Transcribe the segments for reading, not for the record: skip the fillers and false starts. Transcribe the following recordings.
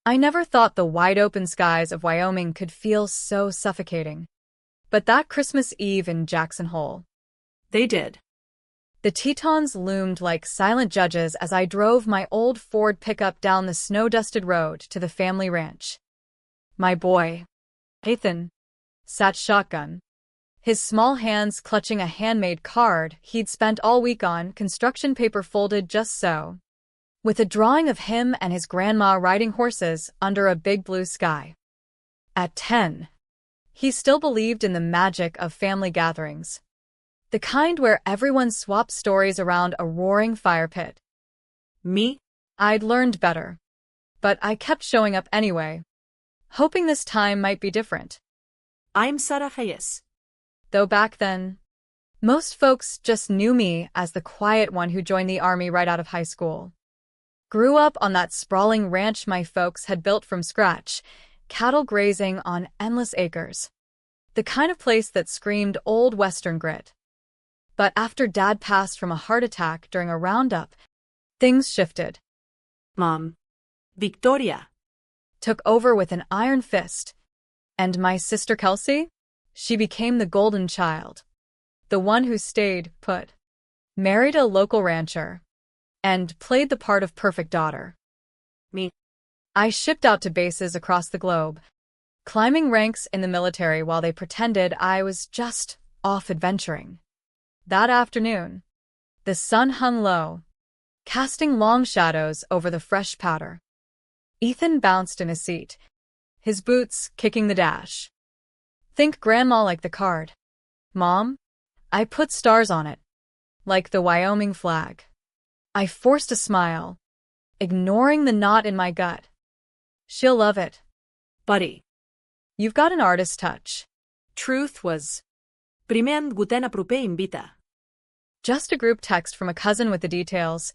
I never thought the wide-open skies of Wyoming could feel so suffocating. But that Christmas Eve in Jackson Hole, They did. the Tetons loomed like silent judges as I drove my old Ford pickup down the snow-dusted road to the family ranch. My boy, Ethan, sat shotgun, his small hands clutching a handmade card he'd spent all week on, construction paper folded just so, with a drawing of him and his grandma riding horses under a big blue sky. At 10, he still believed in the magic of family gatherings, the kind where everyone swapped stories around a roaring fire pit. Me? I'd learned better, but I kept showing up anyway, hoping this time might be different. I'm Sarah Hayes. Though back then, most folks just knew me as the quiet one who joined the army right out of high school. Grew up on that sprawling ranch my folks had built from scratch, cattle grazing on endless acres. The kind of place that screamed old Western grit. But after Dad passed from a heart attack during a roundup, things shifted. Mom. Victoria. Took over with an iron fist. And my sister Kelsey? She became the golden child. The one who stayed put. Married a local rancher. And played the part of perfect daughter. Me. I shipped out to bases across the globe, climbing ranks in the military while they pretended I was just off adventuring. That afternoon, the sun hung low, casting long shadows over the fresh powder. Ethan bounced in his seat, his boots kicking the dash. Think Grandma like the card. Mom? I put stars on it, like the Wyoming flag. I forced a smile, ignoring the knot in my gut. She'll love it. Buddy. You've got an artist's touch. Truth was. Primer en gutena proper invita. Just a group text from a cousin with the details.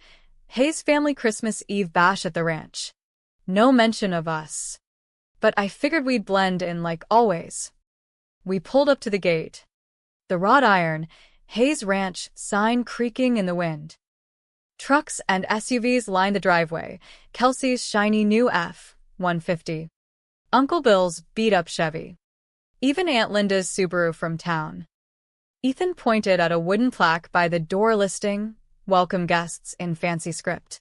Hayes family Christmas Eve bash at the ranch. No mention of us. But I figured we'd blend in like always. We pulled up to the gate. The wrought iron, Hayes Ranch sign creaking in the wind. Trucks and SUVs lined the driveway. Kelsey's shiny new F-150. Uncle Bill's beat-up Chevy. Even Aunt Linda's Subaru from town. Ethan pointed at a wooden plaque by the door listing, "Welcome guests" in fancy script.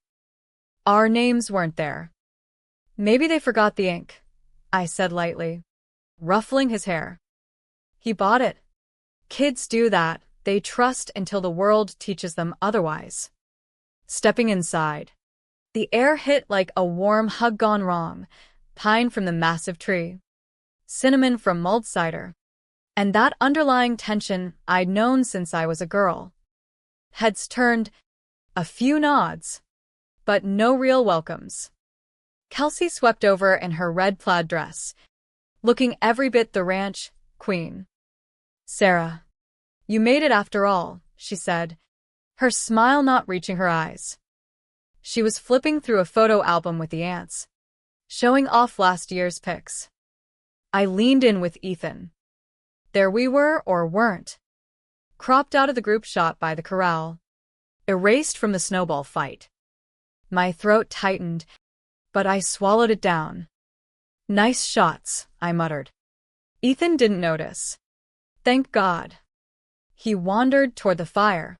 Our names weren't there. Maybe they forgot the ink, I said lightly, ruffling his hair. He bought it. Kids do that. They trust until the world teaches them otherwise. Stepping inside, the air hit like a warm hug gone wrong. Pine from the massive tree, cinnamon from mulled cider, and that underlying tension I'd known since I was a girl. Heads turned, a few nods, but no real welcomes. Kelsey swept over in her red plaid dress, looking every bit the ranch queen. Sarah, you made it after all, she said, her smile not reaching her eyes. She was flipping through a photo album with the aunts, showing off last year's pics. I leaned in with Ethan. There we were or weren't. Cropped out of the group shot by the corral. Erased from the snowball fight. My throat tightened, but I swallowed it down. Nice shots, I muttered. Ethan didn't notice. Thank God. He wandered toward the fire,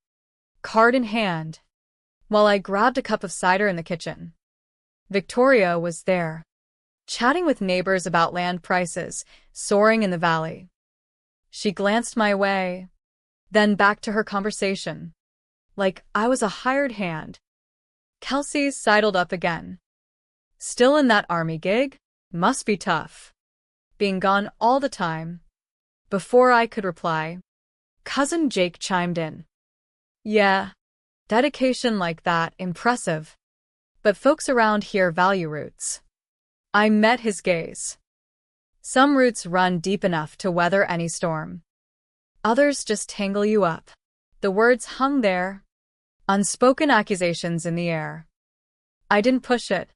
card in hand, while I grabbed a cup of cider in the kitchen. Victoria was there, chatting with neighbors about land prices soaring in the valley. She glanced my way, then back to her conversation, like I was a hired hand. Kelsey sidled up again. Still in that army gig? Must be tough. Being gone all the time. Before I could reply, Cousin Jake chimed in. Yeah, dedication like that, impressive. But folks around here value roots. I met his gaze. Some roots run deep enough to weather any storm. Others just tangle you up. The words hung there, unspoken accusations in the air. I didn't push it.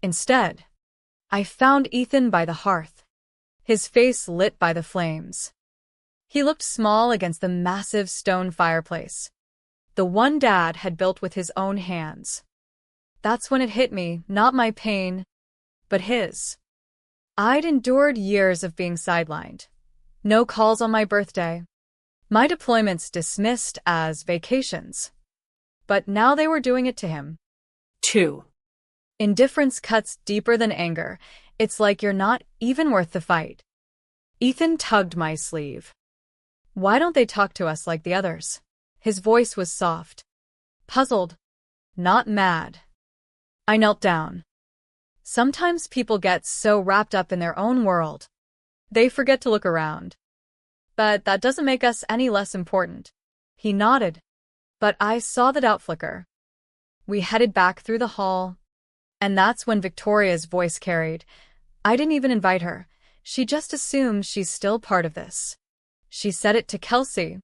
Instead, I found Ethan by the hearth, his face lit by the flames. He looked small against the massive stone fireplace, the one Dad had built with his own hands. That's when it hit me, not my pain, but his. I'd endured years of being sidelined. No calls on my birthday. My deployments dismissed as vacations. But now they were doing it to him. 2. Indifference cuts deeper than anger. It's like you're not even worth the fight. Ethan tugged my sleeve. Why don't they talk to us like the others? His voice was soft. Puzzled. Not mad. I knelt down. Sometimes people get so wrapped up in their own world. They forget to look around. But that doesn't make us any less important. He nodded. But I saw the doubt flicker. We headed back through the hall. And that's when Victoria's voice carried. I didn't even invite her. She just assumes she's still part of this. She said it to Kelsey.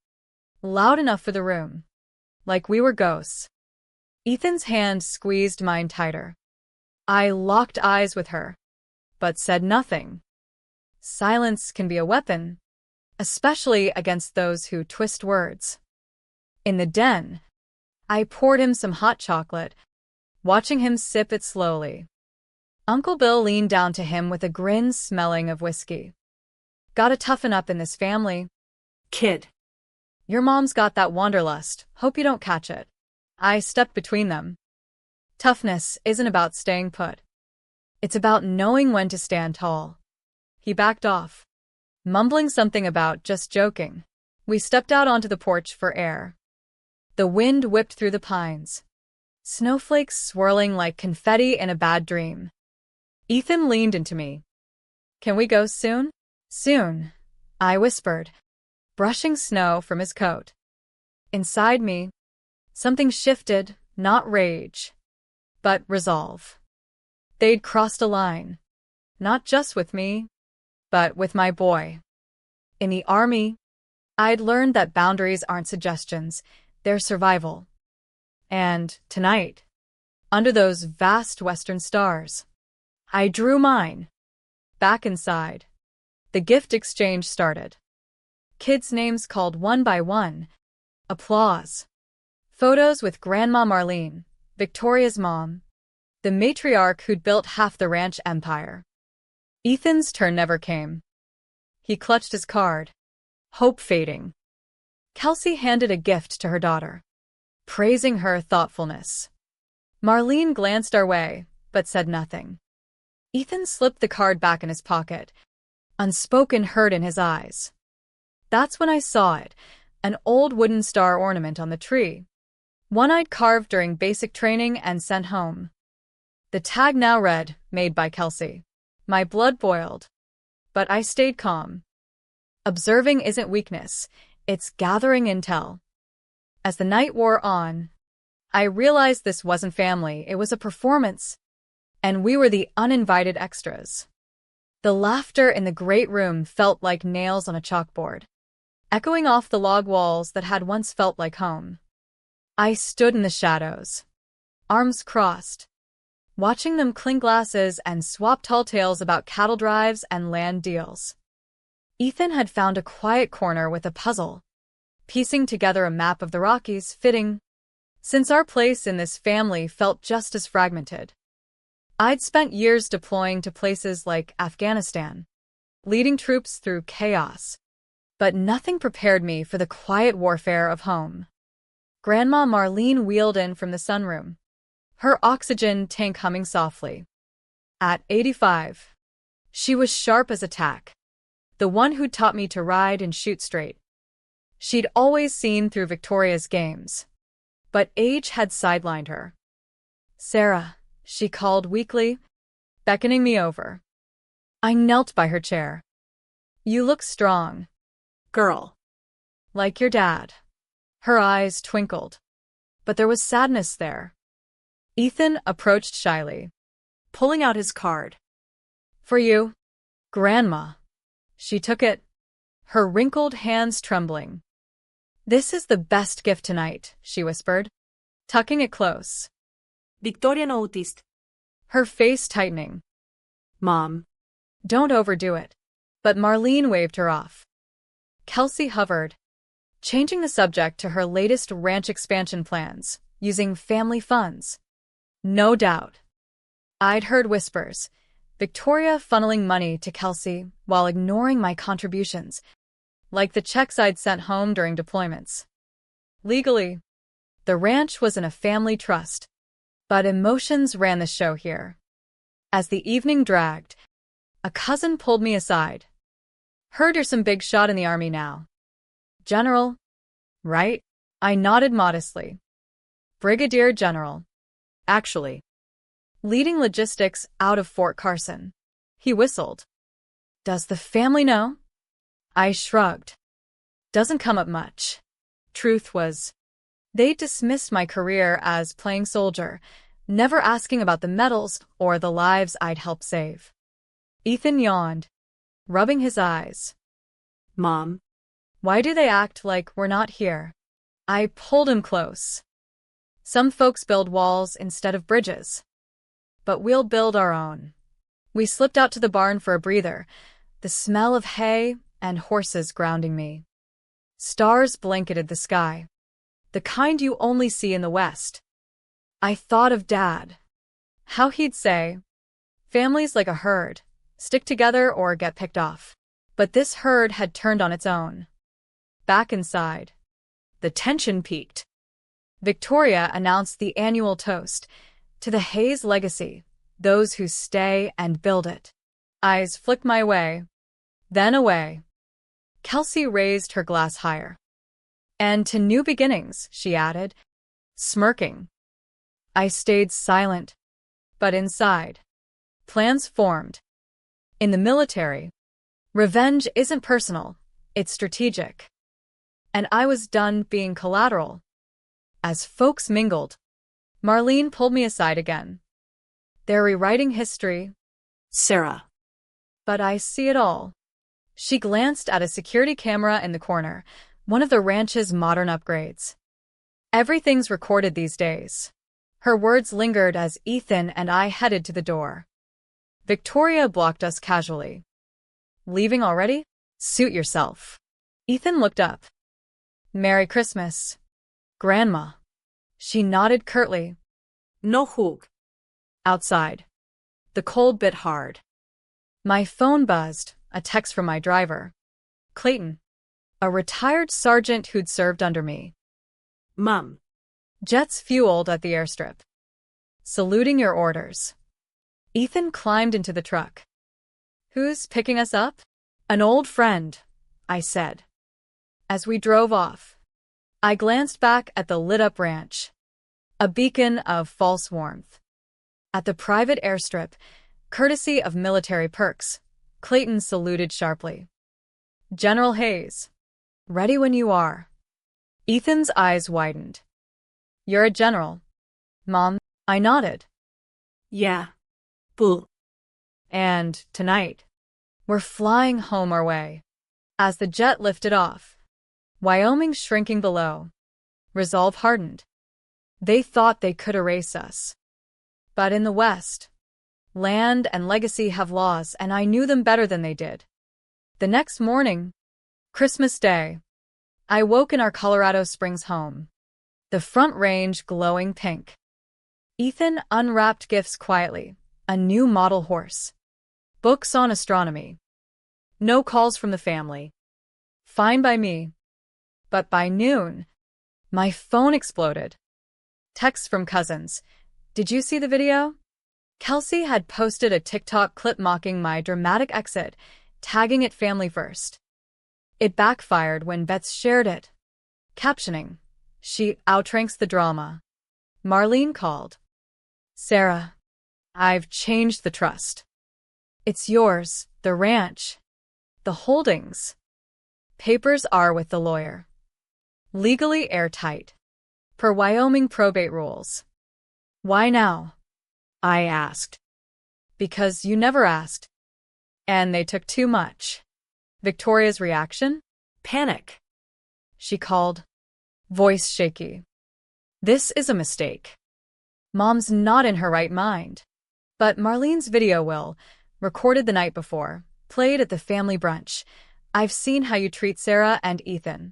Loud enough for the room. Like we were ghosts. Ethan's hand squeezed mine tighter. I locked eyes with her, but said nothing. Silence can be a weapon, especially against those who twist words. In the den, I poured him some hot chocolate, watching him sip it slowly. Uncle Bill leaned down to him with a grin smelling of whiskey. Gotta toughen up in this family. Kid. Your mom's got that wanderlust, hope you don't catch it. I stepped between them. Toughness isn't about staying put. It's about knowing when to stand tall. He backed off, mumbling something about just joking. We stepped out onto the porch for air. The wind whipped through the pines, snowflakes swirling like confetti in a bad dream. Ethan leaned into me. Can we go soon? Soon, I whispered, brushing snow from his coat. Inside me, something shifted, not rage, but resolve. They'd crossed a line, not just with me, but with my boy. In the army, I'd learned that boundaries aren't suggestions, they're survival. And tonight, under those vast western stars, I drew mine. Back inside, the gift exchange started. Kids' names called one by one. Applause. Photos with Grandma Marlene, Victoria's mom, the matriarch who'd built half the ranch empire. Ethan's turn never came. He clutched his card, hope fading. Kelsey handed a gift to her daughter, praising her thoughtfulness. Marlene glanced our way, but said nothing. Ethan slipped the card back in his pocket, unspoken hurt in his eyes. That's when I saw it, an old wooden star ornament on the tree. One I'd carved during basic training and sent home. The tag now read, made by Kelsey. My blood boiled. But I stayed calm. Observing isn't weakness, it's gathering intel. As the night wore on, I realized this wasn't family, it was a performance. And we were the uninvited extras. The laughter in the great room felt like nails on a chalkboard, echoing off the log walls that had once felt like home. I stood in the shadows, arms crossed, watching them clink glasses and swap tall tales about cattle drives and land deals. Ethan had found a quiet corner with a puzzle, piecing together a map of the Rockies fitting, since our place in this family felt just as fragmented. I'd spent years deploying to places like Afghanistan, leading troops through chaos, but nothing prepared me for the quiet warfare of home. Grandma Marlene wheeled in from the sunroom, her oxygen tank humming softly. At 85, she was sharp as a tack, the one who'd taught me to ride and shoot straight. She'd always seen through Victoria's games, but age had sidelined her. Sarah, she called weakly, beckoning me over. I knelt by her chair. You look strong. Girl. Like your dad. Her eyes twinkled, but there was sadness there. Ethan approached shyly, Pulling out his card. For you, Grandma. She took it, her wrinkled hands trembling. This is the best gift tonight, she whispered, tucking it close. Victoria noticed. Her face tightening. Mom. Don't overdo it. But Marlene waved her off. Kelsey hovered, changing the subject to her latest ranch expansion plans, using family funds. No doubt. I'd heard whispers. Victoria funneling money to Kelsey while ignoring my contributions, like the checks I'd sent home during deployments. Legally, the ranch was in a family trust, but emotions ran the show here. As the evening dragged, a cousin pulled me aside. "Heard you're some big shot in the army now." "General, right?" I nodded modestly. "Brigadier General, actually. Leading logistics out of Fort Carson." He whistled. "Does the family know?" I shrugged. "Doesn't come up much." Truth was, they dismissed my career as playing soldier, never asking about the medals or the lives I'd helped save. Ethan yawned, rubbing his eyes. Mom. "Why do they act like we're not here?" I pulled him close. "Some folks build walls instead of bridges. But we'll build our own." We slipped out to the barn for a breather, the smell of hay and horses grounding me. Stars blanketed the sky, the kind you only see in the West. I thought of Dad. How he'd say, "Families like a herd, stick together or get picked off." But this herd had turned on its own. Back inside, the tension peaked. Victoria announced the annual toast, "To the Hayes legacy, those who stay and build it." Eyes flicked my way, then away. Kelsey raised her glass higher. "And to new beginnings," she added, smirking. I stayed silent, but inside, plans formed. In the military, revenge isn't personal, it's strategic. And I was done being collateral. As folks mingled, Marlene pulled me aside again. "They're rewriting history." Sarah. "But I see it all." She glanced at a security camera in the corner, one of the ranch's modern upgrades. "Everything's recorded these days." Her words lingered as Ethan and I headed to the door. Victoria blocked us casually. "Leaving already? Suit yourself." Ethan looked up. "Merry Christmas, Grandma." She nodded curtly. No hug. Outside, the cold bit hard. My phone buzzed, a text from my driver. Clayton, a retired sergeant who'd served under me. Mom. Jets fueled at the airstrip. "Saluting your orders." Ethan climbed into the truck. "Who's picking us up?" "An old friend," I said. As we drove off, I glanced back at the lit-up ranch, a beacon of false warmth. At the private airstrip, courtesy of military perks, Clayton saluted sharply. "General Hayes, ready when you are." Ethan's eyes widened. "You're a general, Mom." I nodded. Yeah. Boo. "And tonight, we're flying home our way." As the jet lifted off, Wyoming shrinking below, resolve hardened. They thought they could erase us. But in the West, land and legacy have laws, and I knew them better than they did. The next morning, Christmas Day, I woke in our Colorado Springs home, the Front Range glowing pink. Ethan unwrapped gifts quietly, a new model horse, books on astronomy. No calls from the family. Fine by me. But by noon, my phone exploded. Texts from cousins. "Did you see the video?" Kelsey had posted a TikTok clip mocking my dramatic exit, tagging it family first. It backfired when Bets shared it, captioning, "She outranks the drama." Marlene called. "Sarah, I've changed the trust. It's yours, the ranch, the holdings. Papers are with the lawyer. Legally airtight, per Wyoming probate rules." "Why now?" I asked. "Because you never asked. And they took too much." Victoria's reaction? Panic. She called, voice shaky. "This is a mistake. Mom's not in her right mind." But Marlene's video will, recorded the night before, played at the family brunch. "I've seen how you treat Sarah and Ethan.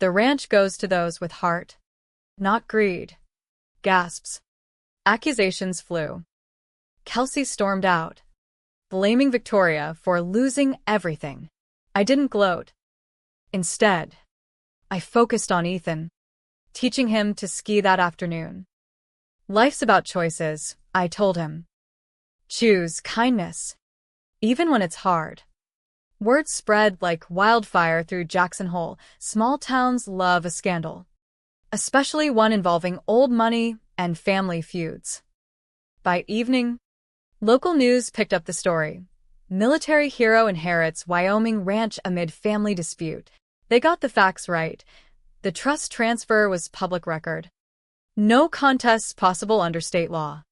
The ranch goes to those with heart, not greed." Gasps. Accusations flew. Kelsey stormed out. blaming Victoria for losing everything. I didn't gloat. Instead, I focused on Ethan, teaching him to ski that afternoon. Life's about choices, I told him. Choose kindness, even when it's hard. Word spread like wildfire through Jackson Hole. Small towns love a scandal, especially one involving old money and family feuds. By evening, local news picked up the story. Military hero inherits Wyoming ranch amid family dispute. They got the facts right. The trust transfer was public record. No contests possible under state law.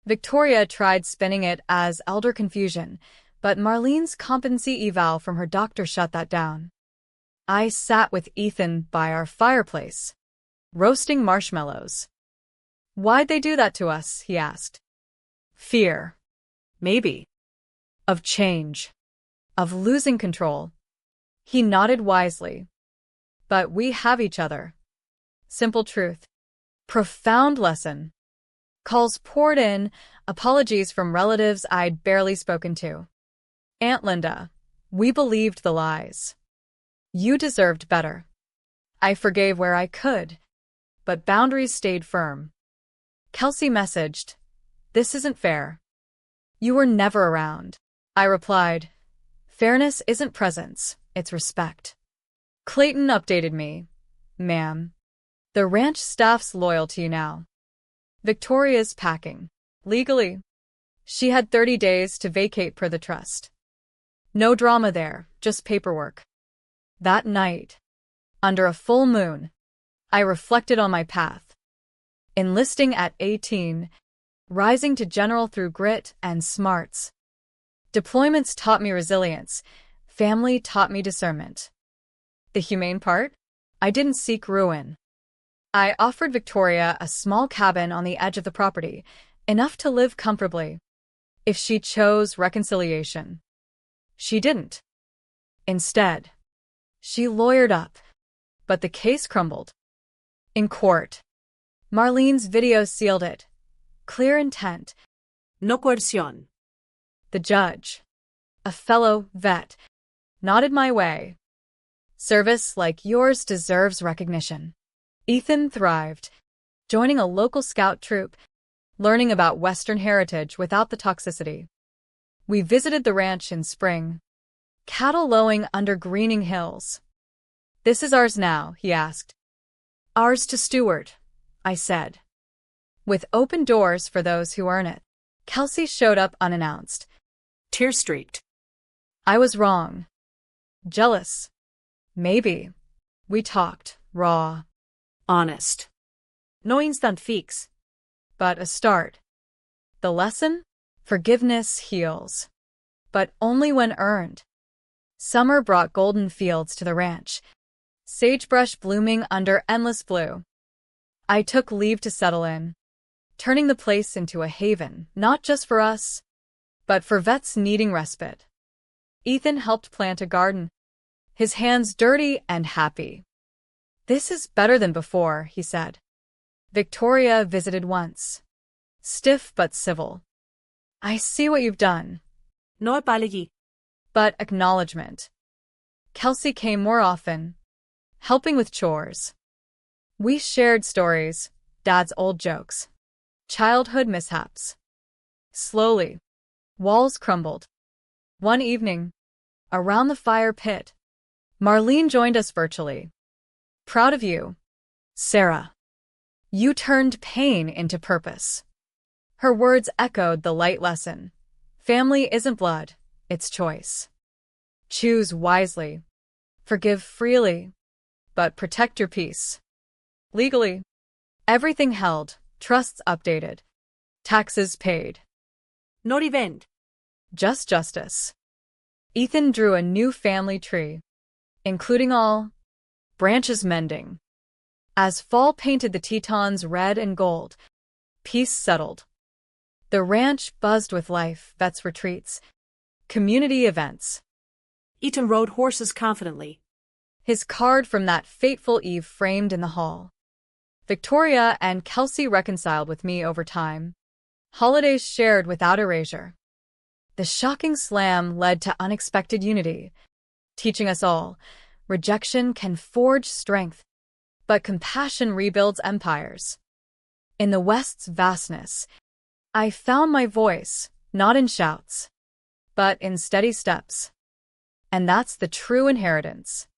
Victoria tried spinning it as elder confusion, but Marlene's competency eval from her doctor shut that down. I sat with Ethan by our fireplace, roasting marshmallows. Why'd they do that to us? He asked. Fear. Maybe. Of change. Of losing control. He nodded wisely. But we have each other. Simple truth. Profound lesson. Calls poured in, apologies from relatives I'd barely spoken to. Aunt Linda, we believed the lies. You deserved better. I forgave where I could, but boundaries stayed firm. Kelsey messaged, "This isn't fair." You were never around. I replied, "Fairness isn't presence, it's respect." Clayton updated me, "Ma'am, the ranch staff's loyal to you now." Victoria's packing. Legally, she had 30 days to vacate per the trust. No drama there, just paperwork. That night, under a full moon, I reflected on my path. Enlisting at 18, rising to general through grit and smarts. Deployments taught me resilience. Family taught me discernment. The humane part? I didn't seek ruin. I offered Victoria a small cabin on the edge of the property, enough to live comfortably, if she chose reconciliation. She didn't. Instead, she lawyered up, but the case crumbled. In court, Marlene's video sealed it. Clear intent. No coerción. The judge, a fellow vet, nodded my way. Service like yours deserves recognition. Ethan thrived, joining a local scout troop, learning about Western heritage without the toxicity. We visited the ranch in spring, cattle lowing under greening hills. "This is ours now," he asked. "Ours to steward," I said. With open doors for those who earn it. Kelsey showed up unannounced. Tear-streaked. I was wrong. Jealous. Maybe. We talked, raw. Honest. No instant fix. But a start. The lesson? Forgiveness heals. But only when earned. Summer brought golden fields to the ranch, sagebrush blooming under endless blue. I took leave to settle in, turning the place into a haven, not just for us, but for vets needing respite. Ethan helped plant a garden, his hands dirty and happy. "This is better than before," he said. Victoria visited once. Stiff but civil. "I see what you've done." No apology. But acknowledgement. Kelsey came more often, helping with chores. We shared stories, Dad's old jokes, childhood mishaps. Slowly, walls crumbled. One evening, around the fire pit, Marlene joined us virtually. "Proud of you, Sarah. You turned pain into purpose." Her words echoed the light lesson. Family isn't blood, it's choice. Choose wisely. Forgive freely. But protect your peace. Legally, everything held, trusts updated, taxes paid. No revenge. Just justice. Ethan drew a new family tree, including all branches mending. As fall painted the Tetons red and gold, peace settled. The ranch buzzed with life, vets retreats, community events. Ethan rode horses confidently. His card from that fateful eve framed in the hall. Victoria and Kelsey reconciled with me over time. Holidays shared without erasure. The shocking slam led to unexpected unity, teaching us all, rejection can forge strength, but compassion rebuilds empires. In the West's vastness, I found my voice, not in shouts, but in steady steps. And that's the true inheritance.